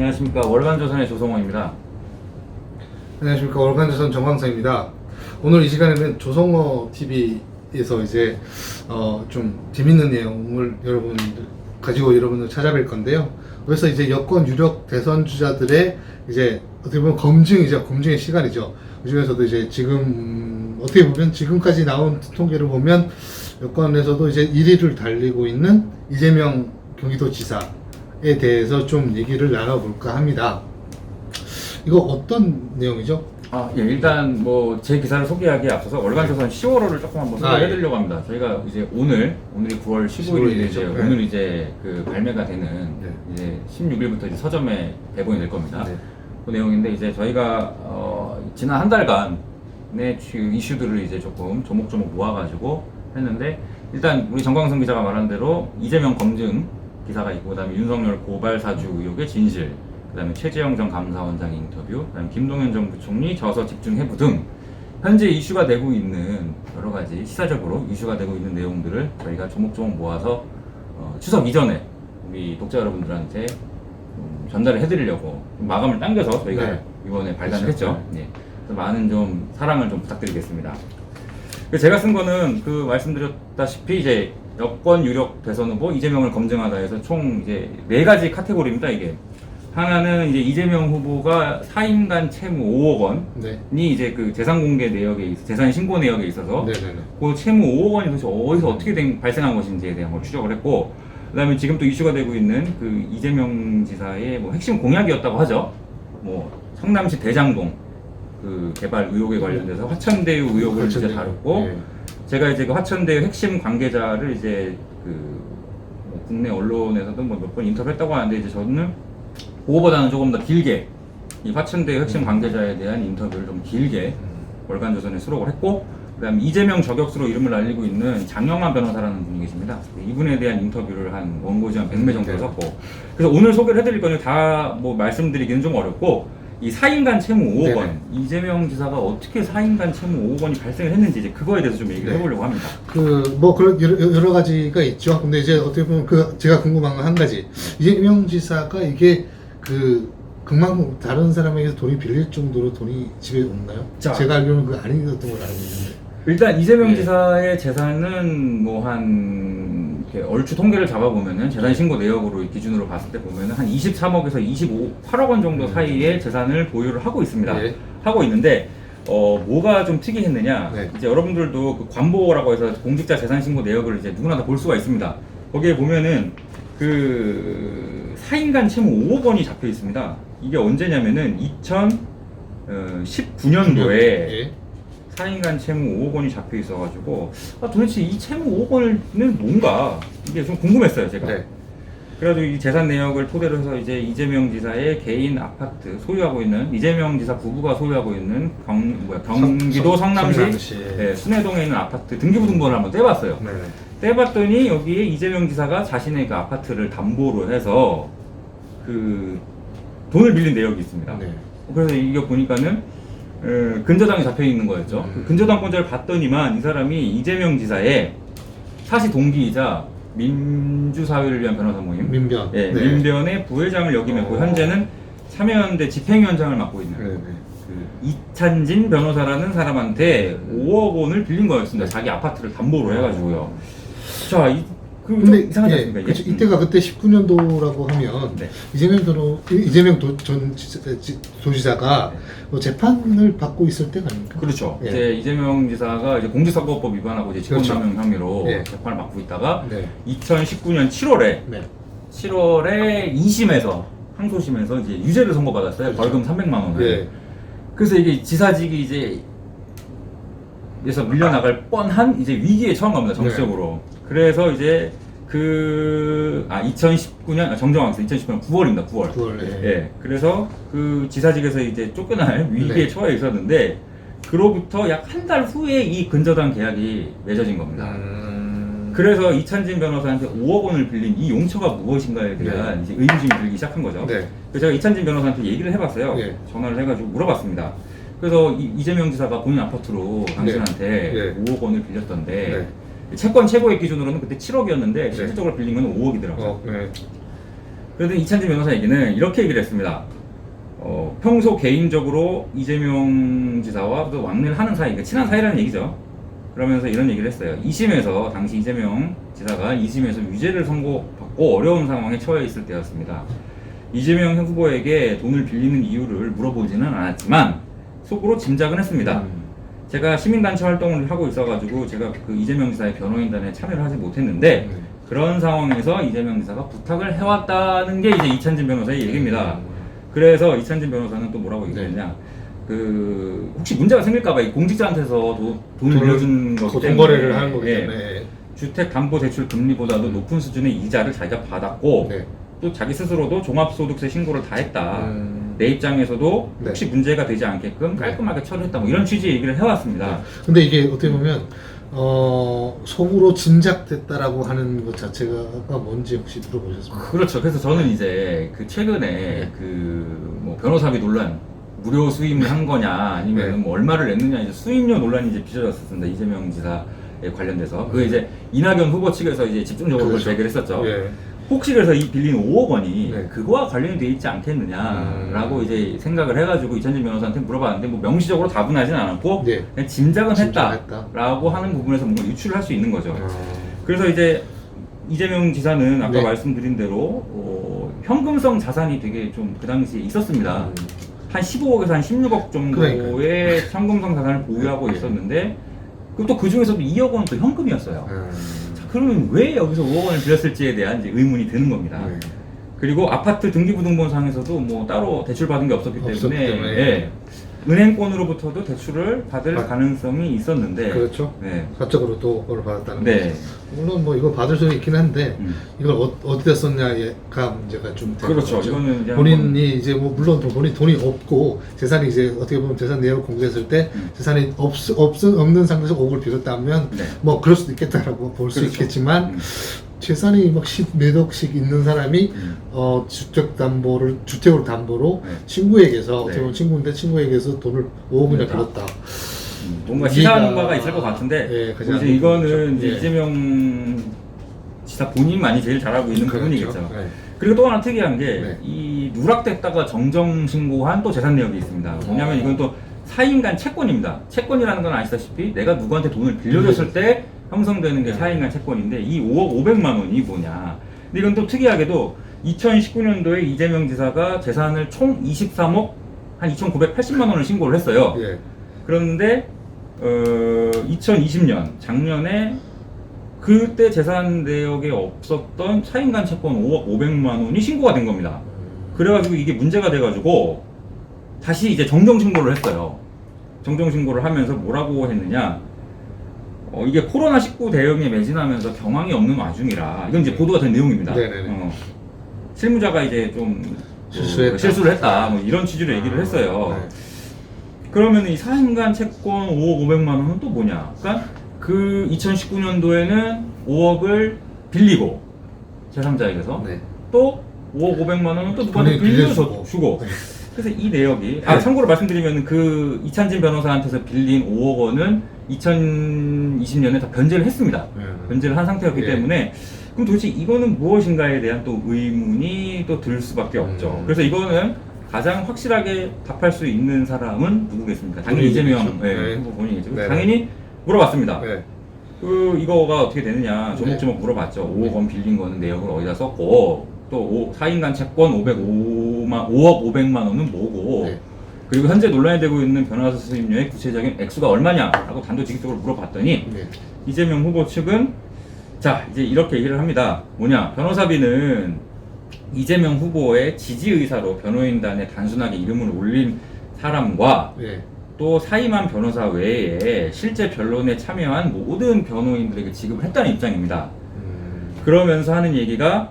안녕하십니까. 월간조선의 조성호입니다. 안녕하십니까. 월간조선 정광사입니다. 오늘 이 시간에는 조성호 TV에서 이제 좀 재밌는 내용을 여러분을 찾아뵐 건데요. 그래서 이제 여권 유력 대선 주자들의 이제 어떻게 보면 검증의 시간이죠. 그 중에서도 이제 지금 어떻게 보면 지금까지 나온 통계를 보면 여권에서도 이제 1위를 달리고 있는 이재명 경기도지사에 대해서 좀 얘기를 나눠볼까 합니다. 이거 어떤 내용이죠? 일단 뭐 제 기사를 소개하기에 앞서서 월간조선 10월호를 조금 한번 소개해드리려고 합니다. 저희가 이제 오늘이 9월 15일인데 이제 오늘 이제 그 발매가 되는 이제 16일부터 이제 서점에 배분이 될 겁니다. 그 내용인데 이제 저희가 지난 한 달간의 이슈들을 이제 조금 조목조목 모아가지고 했는데, 일단 우리 정광성 기자가 말한 대로 이재명 검증 기사가 있고, 그다음에 윤석열 고발 사주 의혹의 진실, 그다음에 최재형 전 감사원장 인터뷰, 그다음에 김동연 전 부총리 저서 집중 해부 등 현재 이슈가 되고 있는 여러 가지 시사적으로 이슈가 되고 있는 내용들을 저희가 조목조목 모아서 추석 이전에 우리 독자 여러분들한테 전달을 해드리려고 마감을 당겨서 저희가 이번에 발간을 했죠. 그래서 많은 좀 사랑을 좀 부탁드리겠습니다. 제가 쓴 거는 그 말씀드렸다시피 이제 여권 유력 대선 후보 이재명을 검증하다 해서 총 이제 4가지 카테고리입니다. 이게 하나는 이제 이재명 후보가 사인간 채무 5억 원이 이제 그 재산 공개 내역에 재산 신고 내역에 있어서 그 채무 5억 원이 도대체 어디서 어떻게 발생한 것인지에 대한 걸 추적을 했고, 그다음에 지금 또 이슈가 되고 있는 그 이재명 지사의 뭐 핵심 공약이었다고 하죠. 뭐 성남시 대장동 그 개발 의혹에 관련돼서 화천대유 의혹을 이제 다뤘고, 제가 이제 그 화천대유 핵심 관계자를 이제 그 뭐 국내 언론에서도 뭐 몇 번 인터뷰했다고 하는데, 이제 저는 그거보다는 조금 더 길게 이 화천대유 핵심 관계자에 대한 인터뷰를 좀 길게 월간조선에 수록을 했고, 그다음에 이재명 저격수로 이름을 알리고 있는 장영환 변호사라는 분이 계십니다. 이분에 대한 인터뷰를 한 원고지 한 100매 정도 썼고, 그래서 오늘 소개를 해드릴 거는 다 뭐 말씀드리기는 좀 어렵고, 이 사인간 채무 5억 원, 이재명 지사가 어떻게 사인간 채무 5억 원이 발생을 했는지 이제 그거에 대해서 좀 얘기를 해보려고 합니다. 뭐 그런 여러 가지가 있죠. 근데 이제 어떻게 보면 제가 궁금한 건 한 가지. 이재명 지사가 이게 그만큼 다른 사람에게서 돈이 빌릴 정도로 돈이 집에 없나요? 제가 알기로는 그거 아니었던 걸로 알고 있는데. 일단 이재명 지사의 재산은 뭐 얼추 통계를 잡아보면은 재산 신고 내역으로 기준으로 봤을 때 보면은 한 23억에서 8억 원 정도 사이에 재산을 보유를 하고 있습니다. 하고 있는데 뭐가 좀 특이했느냐? 이제 여러분들도 그 관보라고 해서 공직자 재산 신고 내역을 이제 누구나 다 볼 수가 있습니다. 거기에 보면은 그 사인간 채무 5억 원이 잡혀 있습니다. 이게 언제냐면은 2019년도에 사인간 채무 5억 원이 잡혀 있어가지고 도대체 이 채무 5억 원은 뭔가 이게 좀 궁금했어요, 제가. 그래가지고 이 재산 내역을 토대로 해서 이제 이재명 지사의 개인 아파트 소유하고 있는 이재명 지사 부부가 소유하고 있는 경기도 성남시 순회동에 있는 아파트 등기부 등본을 한번 떼봤어요. 떼봤더니 여기에 이재명 지사가 자신의 그 아파트를 담보로 해서 그 돈을 빌린 내역이 있습니다. 그래서 이게 보니까는 근저당이 잡혀 있는 거였죠. 그 근저당권자를 봤더니만 이 사람이 이재명 지사의 사시 동기이자 민주사회를 위한 변호사 모임 민변의 부회장을 역임했고, 현재는 참여연대 집행위원장을 맡고 있는 그 이찬진 변호사라는 사람한테 5억 원을 빌린 거였습니다. 자기 아파트를 담보로 해가지고요. 자, 근데 이상하지 않습니까? 그쵸, 이때가 그때 19년도라고 하면 이재명 전 도지사가 뭐 재판을 받고 있을 때가 아닙니까? 그렇죠. 이제 이재명 지사가 이제 공직선거법 위반하고 이제 직권남용 혐의로 재판을 받고 있다가 2019년 7월에 2심에서 항소심에서 이제 유죄를 선고받았어요. 벌금 300만 원을. 그래서 이게 지사직이 이제 그래서 밀려나갈 뻔한 이제 위기에 처한 겁니다, 정치적으로. 그래서 이제 2019년 정정하겠습니다. 2019년 9월입니다. 9월. 그래서 그 지사직에서 이제 쫓겨날 위기에 처해 있었는데, 그로부터 약 한 달 후에 이 근저당 계약이 맺어진 겁니다. 그래서 이찬진 변호사한테 5억 원을 빌린 이 용처가 무엇인가에 대한 이제 의구심이 들기 시작한 거죠. 그래서 제가 이찬진 변호사한테 얘기를 해봤어요. 전화를 해가지고 물어봤습니다. 그래서 이재명 지사가 본인 아파트로 당신한테 5억 원을 빌렸던데 채권 최고액 기준으로는 그때 7억이었는데 실질적으로 빌린 건 5억이더라고요. 그래도 이찬진 변호사 얘기는 이렇게 얘기를 했습니다. 평소 개인적으로 이재명 지사와 또 왕래를 하는 사이, 그러니까 친한 사이라는 얘기죠. 그러면서 이런 얘기를 했어요. 2심에서 당시 이재명 지사가 2심에서 유죄를 선고받고 어려운 상황에 처해 있을 때였습니다. 이재명 후보에게 돈을 빌리는 이유를 물어보지는 않았지만 속으로 짐작은 했습니다. 제가 시민단체 활동을 하고 있어가지고 제가 그 이재명 지사의 변호인단에 참여를 하지 못했는데 그런 상황에서 이재명 지사가 부탁을 해왔다는 게 이제 이찬진 변호사의 얘기입니다. 그래서 이찬진 변호사는 또 뭐라고 얘기했냐? 혹시 문제가 생길까봐 이 공직자한테서 돈을 빌려준 거기 때문에 돈거래를 하는 거기 때문에 주택담보대출 금리보다도 높은 수준의 이자를 자기가 받았고 네. 또 자기 스스로도 종합소득세 신고를 다 했다. 내 입장에서도 혹시 문제가 되지 않게끔 깔끔하게 처리했다. 뭐 이런 취지의 얘기를 해왔습니다. 근데 이게 어떻게 보면 속으로 짐작됐다라고 하는 것 자체가 뭔지 혹시 들어보셨습니까? 그렇죠. 그래서 저는 이제 그 최근에 뭐 변호사비 논란 무료 수임을 한 거냐 아니면 뭐 얼마를 냈느냐 이제 수임료 논란이 이제 빚어졌었습니다. 이재명 지사에 관련돼서 그게 이제 이낙연 후보 측에서 이제 집중적으로 그걸 제기를 했었죠. 혹시 그래서 이 빌린 5억 원이 그거와 관련이 돼 있지 않겠느냐라고 이제 생각을 해가지고 이찬진 변호사한테 물어봤는데 뭐 명시적으로 답은 하진 않았고 그냥 짐작은 했다라고 하는 부분에서 뭔가 유추를 할 수 있는 거죠. 그래서 이제 이재명 지사는 아까 말씀드린 대로 현금성 자산이 되게 좀 그 당시에 있었습니다. 한 15억에서 한 16억 정도의 현금성 자산을 보유하고 있었는데 또 그 중에서도 2억 원은 또 현금이었어요. 자, 그러면 왜 여기서 5억 원을 빌렸을지에 대한 이제 의문이 드는 겁니다. 그리고 아파트 등기부등본상에서도 뭐 따로 대출 받은 게 없었기 때문에 은행권으로부터도 대출을 받을 가능성이 있었는데 그렇죠. 사적으로 또 그걸 받았다는 거죠. 물론 뭐 이거 받을 수는 있긴 한데 이걸 어디다 썼냐가 문제가 좀 되는 그렇죠. 거죠. 이거는 이제 본인이 이제 뭐 물론 돈이 없고 재산이 이제 어떻게 보면 재산 내역을 공개했을 때 재산이 없는 상태에서 5억을 빌렸다면 뭐 그럴 수도 있겠다라고 볼 수 있겠지만 재산이 막 10몇 억씩 있는 사람이 주택을 담보로 친구에게서 어떻게 보면 친구인데 친구에게서 돈을 5억이나 빌렸다. 뭔가 시사하는 바가 있을 것 같은데 이제 이거는 이제 이재명 지사 본인만이 제일 잘 알고 있는 부분이겠죠. 그리고 또 하나 특이한 게 이 누락됐다가 정정 신고한 또 재산 내역이 있습니다. 뭐냐면 이건 또 사인간 채권입니다. 채권이라는 건 아시다시피 내가 누구한테 돈을 빌려줬을 때 형성되는 게 사인간 채권인데 이 5억 500만 원이 뭐냐. 근데 이건 또 특이하게도 2019년도에 이재명 지사가 재산을 총 23억 한 2,980만 원을 신고를 했어요. 그런데 2020년 작년에 그때 재산 내역에 없었던 사인간 채권 5억 500만 원이 신고가 된 겁니다. 그래가지고 이게 문제가 돼가지고 다시 이제 정정 신고를 했어요. 정정 신고를 하면서 뭐라고 했느냐? 이게 코로나19 대응에 매진하면서 경황이 없는 와중이라 이건 이제 보도가 된 내용입니다. 실무자가 이제 좀 실수를 했다. 뭐 이런 취지로 얘기를 했어요. 그러면 이 사인간 채권 5억 500만 원은 또 뭐냐? 그러니까 그 2019년도에는 5억을 빌리고 제3자에게서 또 5억 500만 원은 또 누구한테 빌려주고 그래서 이 내역이 참고로 말씀드리면 그 이찬진 변호사한테서 빌린 5억 원은 2020년에 다 변제를 했습니다. 변제를 한 상태였기 때문에 그럼 도대체 이거는 무엇인가에 대한 또 의문이 또 들 수밖에 없죠. 그래서 이거는 가장 확실하게 답할 수 있는 사람은 누구겠습니까? 당연히 이재명 후보 본인이죠. 당연히 물어봤습니다. 이거가 어떻게 되느냐 조목조목 물어봤죠. 5억 원 빌린 거는 내역을 어디다 썼고 또 사인간 채권 5억 500만 원은 뭐고 그리고 현재 논란이 되고 있는 변호사 수임료의 구체적인 액수가 얼마냐라고 단도직입적으로 물어봤더니 이재명 후보 측은 자 이제 이렇게 얘기를 합니다. 뭐냐 변호사비는 이재명 후보의 지지의사로 변호인단에 단순하게 이름을 올린 사람과 또 사임한 변호사 외에 실제 변론에 참여한 모든 변호인들에게 지급을 했다는 입장입니다. 그러면서 하는 얘기가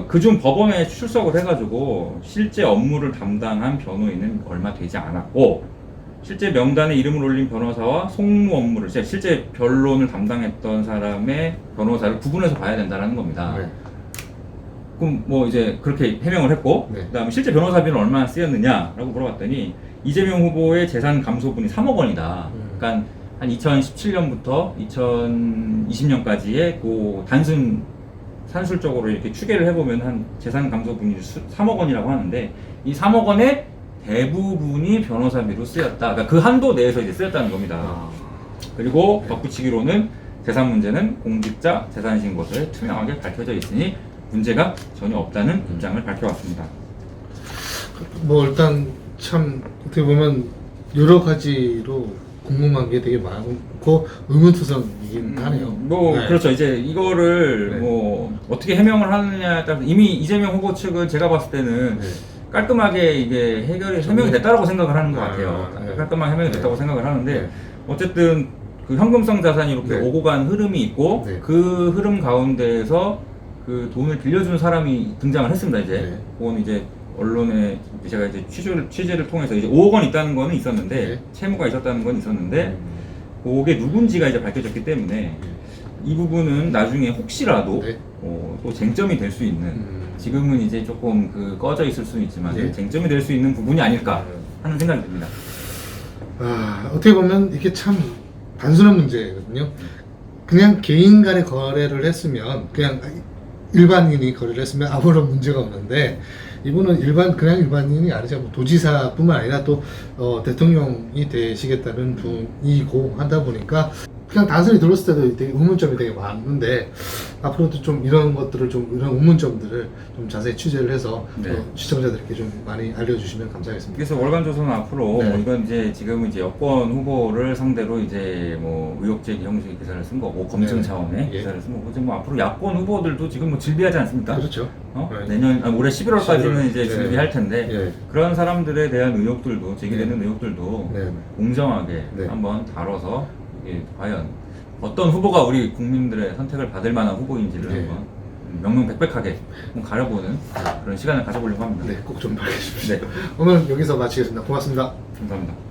그중 법원에 출석을 해가지고 실제 업무를 담당한 변호인은 얼마 되지 않았고 실제 명단에 이름을 올린 변호사와 송무 업무를 실제 변론을 담당했던 사람의 변호사를 구분해서 봐야 된다는 겁니다. 그럼 뭐 이제 그렇게 해명을 했고 그다음에 실제 변호사비는 얼마나 쓰였느냐라고 물어봤더니 이재명 후보의 재산 감소분이 3억 원이다. 그러니까 한 2017년부터 2020년까지의 그 단순 산술적으로 이렇게 추계를 해보면 한 재산 감소 분율이 3억 원이라고 하는데 이 3억 원의 대부분이 변호사비로 쓰였다. 그러니까 그 한도 내에서 이제 쓰였다는 겁니다. 그리고 덧붙이기로는 재산 문제는 공직자 재산신고서에 투명하게 밝혀져 있으니 문제가 전혀 없다는 입장을 밝혀왔습니다. 뭐 일단 참 어떻게 보면 여러 가지로 궁금한 게 되게 많고 의문투성이긴 하네요. 뭐 네. 그렇죠. 이제 이거를 네. 뭐 어떻게 해명을 하느냐에 따라서 이미 이재명 후보 측은 제가 봤을 때는 네. 깔끔하게 이게 해명이 됐다라고 생각을 하는 것 같아요. 네. 깔끔하게 해명이 됐다고 생각을 하는데 네. 어쨌든 그 현금성 자산이 이렇게 네. 오고 간 흐름이 있고 네. 그 흐름 가운데에서 그 돈을 빌려주는 사람이 등장을 했습니다. 이제 네. 그건 이제 언론에 제가 이제 취재를 통해서 이제 5억 원 있다는 거는 있었는데 네. 채무가 있었다는 건 있었는데 그게 누군지가 이제 밝혀졌기 때문에 이 부분은 나중에 혹시라도 네. 또 쟁점이 될 수 있는 지금은 이제 조금 그 꺼져 있을 수는 있지만 네. 쟁점이 될 수 있는 부분이 아닐까 하는 생각이 듭니다. 어떻게 보면 이게 참 단순한 문제거든요. 그냥 개인 간의 거래를 했으면 그냥 일반인이 거래를 했으면 아무런 문제가 없는데 이분은 그냥 일반인이 아니죠. 뭐 도지사뿐만 아니라 또 대통령이 되시겠다는 분이고 하다 보니까 그냥 단순히 들었을 때도 되게 의문점이 되게 많은데 앞으로도 좀 이런 것들을 좀 이런 의문점들을 좀 자세히 취재를 해서 네. 시청자들께 좀 많이 알려주시면 감사하겠습니다. 그래서 월간조선은 앞으로 네. 뭐 이건 이제 지금은 이제 여권 후보를 상대로 이제 뭐 의혹 제기 형식의 기사를 쓴 거고 검증 네. 차원의 예. 기사를 쓴 거고 이제 뭐 앞으로 야권 후보들도 지금 뭐 질비하지 않습니까? 그렇죠. 네. 올해 11월까지는 11월. 이제 네. 질비할 텐데 예. 그런 사람들에 대한 의혹들도 제기되는 의혹들도 네. 공정하게 네. 한번 다뤄서 이게 과연 어떤 후보가 우리 국민들의 선택을 받을 만한 후보인지를 네. 한번 명명백백하게 한번 가려보는 그런 시간을 가져보려고 합니다. 네, 꼭 좀 밝혀주십시오. 네. 오늘 여기서 마치겠습니다. 고맙습니다. 감사합니다.